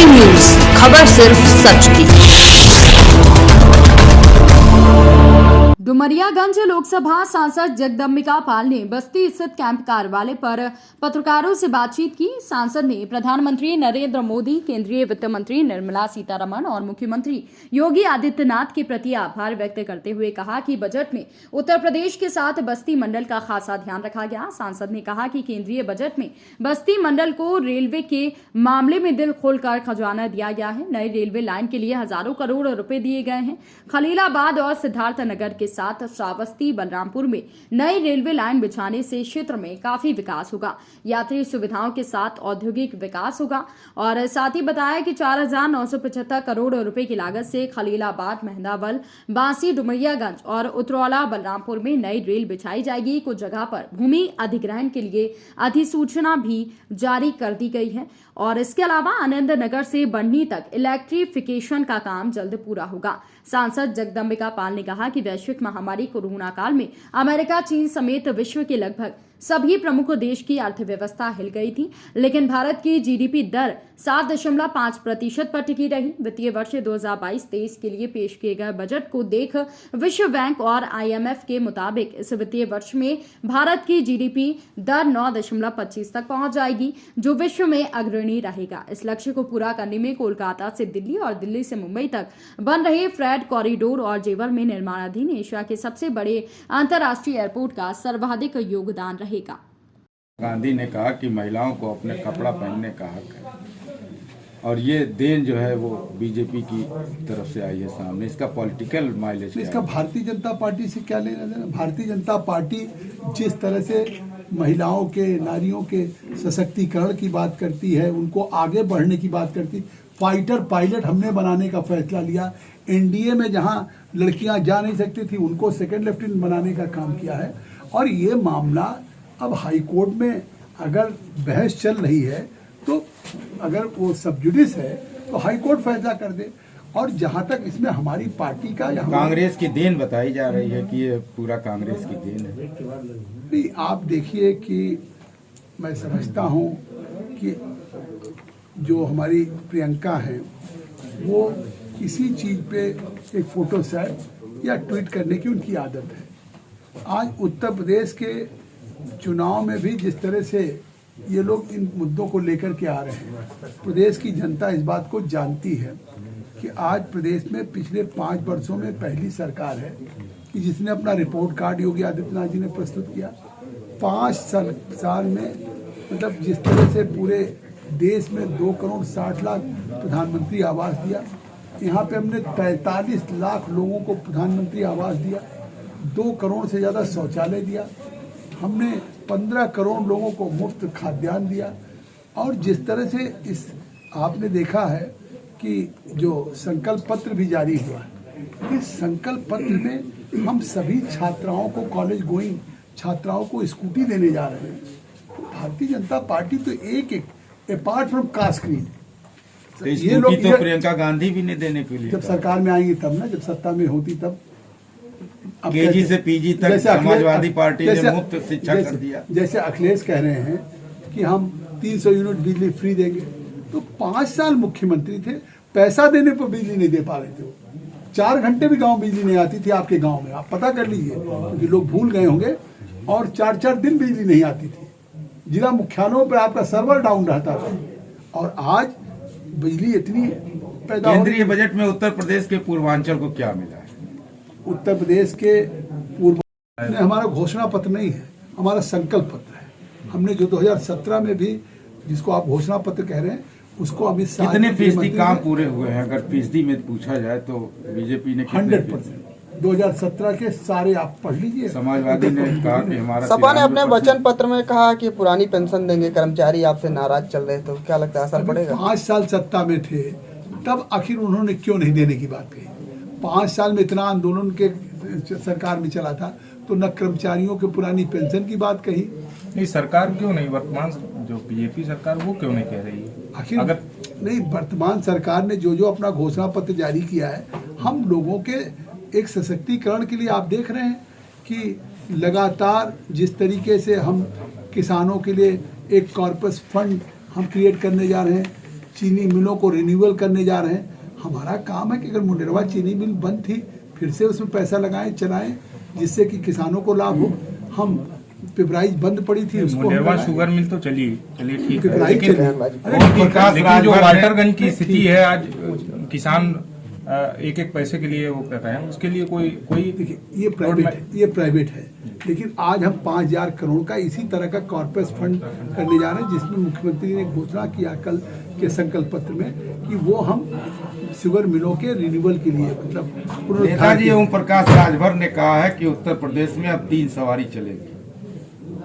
B news, खबर सिर्फ सच की। डुमरियागंज लोकसभा सांसद जगदम्बिका पाल ने बस्ती स्थित कैंप कार्यालय पर पत्रकारों से बातचीत की। सांसद ने प्रधानमंत्री नरेंद्र मोदी, केंद्रीय वित्त मंत्री निर्मला सीतारमण और मुख्यमंत्री योगी आदित्यनाथ के प्रति आभार व्यक्त करते हुए कहा कि बजट में उत्तर प्रदेश के साथ बस्ती मंडल का खासा ध्यान रखा गया। सांसद ने कहा कि केंद्रीय बजट में बस्ती मंडल को रेलवे के मामले में दिल खोलकर खजाना दिया गया है। नई रेलवे लाइन के लिए हजारों करोड़ रुपए दिए गए हैं। खलीलाबाद और सिद्धार्थनगर के साथ श्रावस्ती बलरामपुर में नई रेलवे लाइन बिछाने से क्षेत्र में काफी विकास होगा। यात्री सुविधाओं के साथ औद्योगिक विकास होगा। और साथ ही बताया कि 4,975 करोड़ रुपए की लागत से खलीलाबाद, मेहंदावल, बांसी, डुमरियागंज और उतरौला बलरामपुर में नई रेल बिछाई जाएगी। कुछ जगह पर भूमि अधिग्रहण के लिए अधिसूचना भी जारी कर दी गई है। और इसके अलावा आनंद नगर से बढ़नी तक इलेक्ट्रिफिकेशन का काम जल्द पूरा होगा। सांसद जगदम्बिका पाल ने कहा कि वैश्विक महामारी कोरोना काल में अमेरिका, चीन समेत विश्व के लगभग सभी प्रमुख देश की अर्थव्यवस्था हिल गई थी, लेकिन भारत की जीडीपी दर 7.5% पर टिकी रही। वित्तीय वर्ष 2022-23 के लिए पेश किए गए बजट को देख विश्व बैंक और आईएमएफ के मुताबिक इस वित्तीय वर्ष में भारत की जीडीपी दर 9.25 तक पहुंच जाएगी, जो विश्व में अग्रणी रहेगा। इस लक्ष्य को पूरा करने में कोलकाता से दिल्ली और दिल्ली से मुंबई तक बन रहे फ्रेट कॉरिडोर और जेवर में निर्माणाधीन एशिया के सबसे बड़े अंतर्राष्ट्रीय एयरपोर्ट का सर्वाधिक योगदान रहेगा। गांधी ने कहा कि महिलाओं को अपने कपड़ा पहनने का हक है, और ये देन जो है वो बीजेपी की तरफ से आई है सामने। इसका पॉलिटिकल माइलेज इसका भारतीय जनता पार्टी से क्या लेना देना? भारतीय जनता पार्टी जिस तरह से महिलाओं के, नारियों के सशक्तिकरण की बात करती है, उनको आगे बढ़ने की बात करती, फाइटर पायलट हमने बनाने का फैसला लिया। एनडीए में जहां लड़कियां जा नहीं सकती थी, उनको सेकंड लेफ्टिनेंट बनाने का काम किया है। और ये मामला अब हाई कोर्ट में अगर बहस चल रही है, तो अगर वो सब जुडिस है तो हाई कोर्ट फैसला कर दे। और जहां तक इसमें हमारी पार्टी का, कांग्रेस की देन बताई जा रही है कि ये पूरा कांग्रेस की देन है। नहीं, आप देखिए कि मैं समझता हूं कि जो हमारी प्रियंका है वो किसी चीज पे एक फोटो शेयर या ट्वीट करने की उनकी आदत है। आज उत्तर प्रदेश के चुनाव में भी जिस तरह से ये लोग इन मुद्दों को लेकर के आ रहे हैं, प्रदेश की जनता इस बात को जानती है कि आज प्रदेश में पिछले 5 वर्षों में पहली सरकार है कि जिसने अपना रिपोर्ट कार्ड योगी आदित्यनाथ जी ने प्रस्तुत किया। 5 साल में मतलब जिस तरह से पूरे देश में 2,60,00,000 प्रधानमंत्री आवास दिया, यहाँ पे हमने 43 लाख लोगों को प्रधानमंत्री आवास दिया, 2 करोड़ से ज़्यादा शौचालय दिया, हमने 15 करोड़ लोगों को मुफ्त खाद्यान्न दिया। और जिस तरह से इस आपने देखा है कि जो संकल्प पत्र भी जारी हुआ है, इस संकल्प पत्र में हम सभी छात्राओं को, कॉलेज गोइंग छात्राओं को स्कूटी देने जा रहे हैं। भारतीय जनता पार्टी तो एक अपार्ट फ्रॉम कास्ट क्रीम, तो ये लोग तो प्रियंका गांधी भी नहीं देने के लिए, जब सरकार में आएंगी तब ना, जब सत्ता में होती तब। केजी से पीजी तक समाजवादी पार्टी ने मुफ्त शिक्षा कर दिया। जैसे अखिलेश कह रहे हैं कि हम 300 यूनिट बिजली फ्री देंगे, तो 5 साल मुख्यमंत्री थे, पैसा देने पर बिजली नहीं दे पा रहे थे। 4 घंटे भी गांव बिजली नहीं आती थी आपके गांव में, आप पता कर लीजिए, क्योंकि लोग भूल गए होंगे। और 4-4 दिन बिजली नहीं आती थी, जिला मुख्यालयों पर आपका सर्वर डाउन रहता था। और आज बिजली इतनी पैदा। केंद्रीय बजट में उत्तर प्रदेश के पूर्वांचल को क्या मिला है? उत्तर प्रदेश के पूर्व में हमारा घोषणा पत्र नहीं है, हमारा संकल्प पत्र है। हमने जो 2017 में भी, जिसको आप घोषणा पत्र कह रहे हैं, उसको अमित शाह कितने फीसदी काम पूरे हुए हैं? अगर फीसदी में पूछा जाए तो बीजेपी ने 100%। 2017 के सारे आप पढ़ लीजिए। समाजवादी ने कहा कि हमारा, सपा ने अपने वचन पत्र में कहा कि पुरानी पेंशन देंगे, कर्मचारी आपसे नाराज चल रहे, तो क्या लगता है असर पड़ेगा? 5 साल सत्ता में थे, तब आखिर उन्होंने क्यों नहीं देने की बात कही? 5 साल में इतना आंदोलन के सरकार में चला था, तो न कर्मचारियों के पुरानी पेंशन की बात कही। नहीं, सरकार क्यों नहीं, वर्तमान जो बीजेपी सरकार वो क्यों नहीं कह रही है? आखिर अगर नहीं, वर्तमान सरकार ने जो अपना घोषणा पत्र जारी किया है, हम लोगों के एक सशक्तिकरण के लिए आप देख रहे हैं कि लगातार जिस तरीके से हम किसानों के लिए एक कॉर्पस फंड हम क्रिएट करने जा रहे हैं, चीनी मिलों को रिन्यूअल करने जा रहे हैं। हमारा काम है कि अगर मुंडेरवा चीनी मिल बंद थी, फिर से उसमें पैसा लगाएं, चलाएं, जिससे कि किसानों को लाभ हो। हम पिपराइज बंद पड़ी थी, उसको मुंडेरवा शुगर मिल तो चलिए ठीक है, पिपराइज लेकिन जो वाटरगंज की स्थिति है आज, किसान एक एक पैसे के लिए वो कर रहे हैं, उसके लिए कोई देखिए ये प्राइवेट है, लेकिन आज हम 5,000 करोड़ का इसी तरह का कॉर्पोरेट फंड करने जा रहे हैं, जिसमें मुख्यमंत्री ने घोषणा किया कल के संकल्प पत्र में कि वो हम शुगर मिलों के रिन्यूअल के लिए मतलब नेताजी ओम प्रकाश राजभर ने कहा है कि उत्तर प्रदेश में अब 3 सवारी चलेगी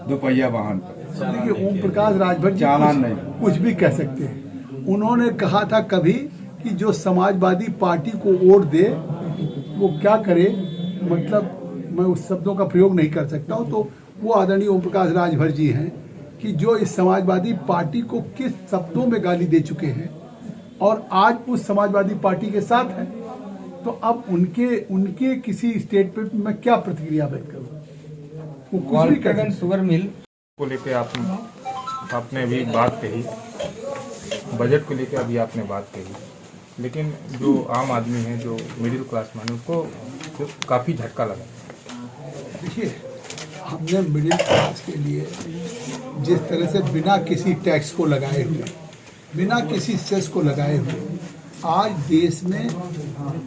दोपहिया वाहन पर। देखिए ओम प्रकाश राजभर जी चालान नहीं, कुछ भी कह सकते हैं। उन्होंने कहा था कभी कि जो समाजवादी पार्टी को वोट दे वो क्या करे, मतलब मैं उस शब्दों का प्रयोग नहीं कर सकता हूँ। तो वो आदरणीय ओम प्रकाश राजभर जी हैं कि जो इस समाजवादी पार्टी को किस शब्दों में गाली दे चुके हैं और आज उस समाजवादी पार्टी के साथ हैं। तो अब उनके किसी स्टेटमेंट में मैं क्या प्रतिक्रिया व्यक्त करूँ, वो कुछ भी करें। शुगर मिल को लेकर आपने अभी बात कही, बजट को लेकर अभी आपने बात कही, लेकिन जो आम आदमी है, जो मिडिल क्लास मैन, उसको काफ़ी झटका लगा। देखिए हमने मिडिल क्लास के लिए जिस तरह से बिना किसी टैक्स को लगाए हुए, बिना किसी सेस को लगाए हुए आज देश में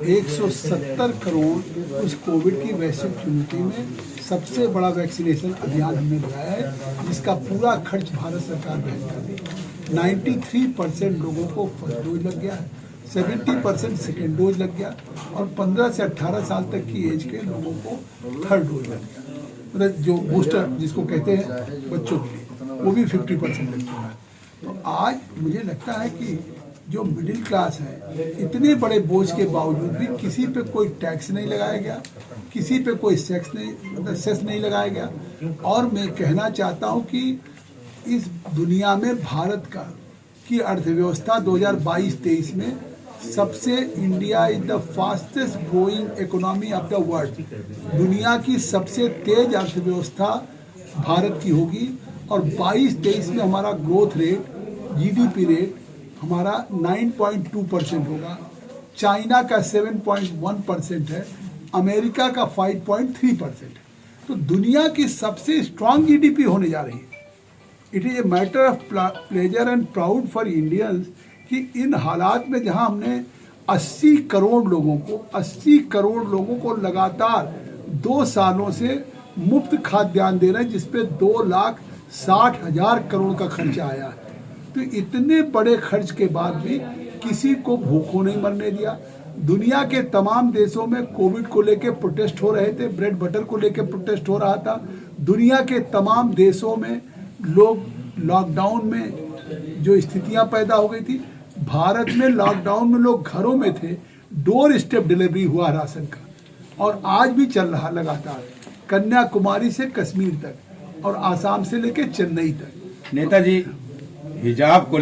170 करोड़ उस कोविड की वैश्विक चुनौती में सबसे बड़ा वैक्सीनेशन अभियान हमने लगाया है, जिसका पूरा खर्च भारत सरकार वहन कर रही है। 93% लोगों को फर्स्ट डोज लग गया है, 70% सेकेंड डोज लग गया और 15 से 18 साल तक की एज के लोगों को थर्ड डोज लग गया। मतलब जो बूस्टर जिसको कहते हैं बच्चों के लिए, वो भी 50% लग चुका है। तो आज मुझे लगता है कि जो मिडिल क्लास है, इतने बड़े बोझ के बावजूद भी किसी पे कोई टैक्स नहीं लगाया गया, किसी पे कोई सेस नहीं लगाया गया। और मैं कहना चाहता हूँ कि इस दुनिया में भारत की अर्थव्यवस्था 2022-23 में सबसे, India is the fastest growing economy of the world, दुनिया की सबसे तेज अर्थव्यवस्था भारत की होगी। और 22-23 में हमारा ग्रोथ रेट, जीडीपी रेट हमारा 9.2% होगा, चाइना का 7.1% है, अमेरिका का 5.3% है। तो दुनिया की सबसे स्ट्रांग जीडीपी होने जा रही है। It is a matter of pleasure and proud for Indians कि इन हालात में जहां हमने 80 करोड़ लोगों को लगातार 2 सालों से मुफ्त खाद्यान्न दे रहे हैं, जिसपे 2,60,000 करोड़ का खर्चा आया है। तो इतने बड़े खर्च के बाद भी किसी को भूखों नहीं मरने दिया। दुनिया के तमाम देशों में कोविड को लेकर प्रोटेस्ट हो रहे थे, ब्रेड बटर को लेकर प्रोटेस्ट हो रहा था। दुनिया के तमाम देशों में लोग लॉकडाउन में जो स्थितियां पैदा हो गई थी, भारत में लॉकडाउन में लोग घरों में थे, डोर स्टेप डिलीवरी हुआ राशन का, और आज भी चल रहा लगातार, कन्याकुमारी से कश्मीर तक और आसाम से लेकर चेन्नई तक। नेताजी हिजाब को